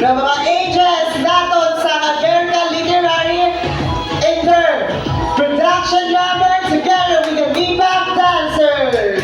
ng mga angels naton sa American Literary Inter-Production Number together with the Bebop Dancers.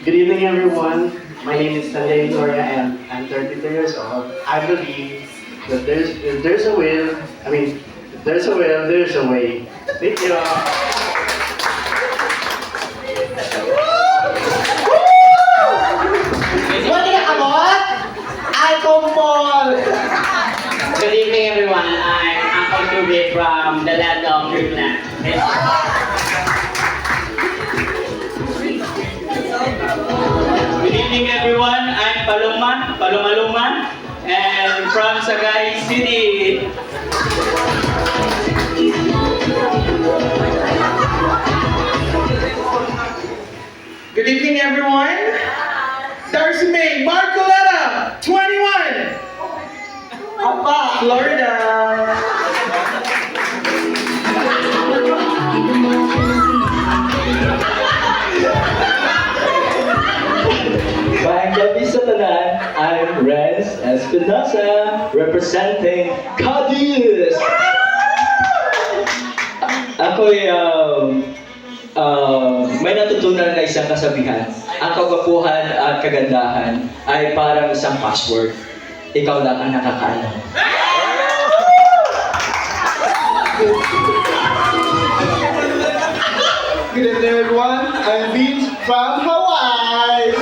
Good evening, everyone. My name is Sanjay Gloria, and I'm 32 years old. I believe that if there's a will, if there's a will, there's a way. Thank you. What na kamot? Ay, kumpol! Good evening, everyone. I'm Uncle Tubig from the land of Greenland. Good evening, everyone. I'm Palumaluman, and from Sagay City. Good evening, everyone. Darcy May Marcoleta, 21, Apa? Florida. Maayong gabi sa tanan, I'm Renz Espinosa, representing Cadiz! Ako'y may natutunan na isang kasabihan. Ang kagwapuhan at kagandahan ay parang isang password. Ikaw lang ang nakakaalam. Good evening, everyone. I'm Vince from Hawaii.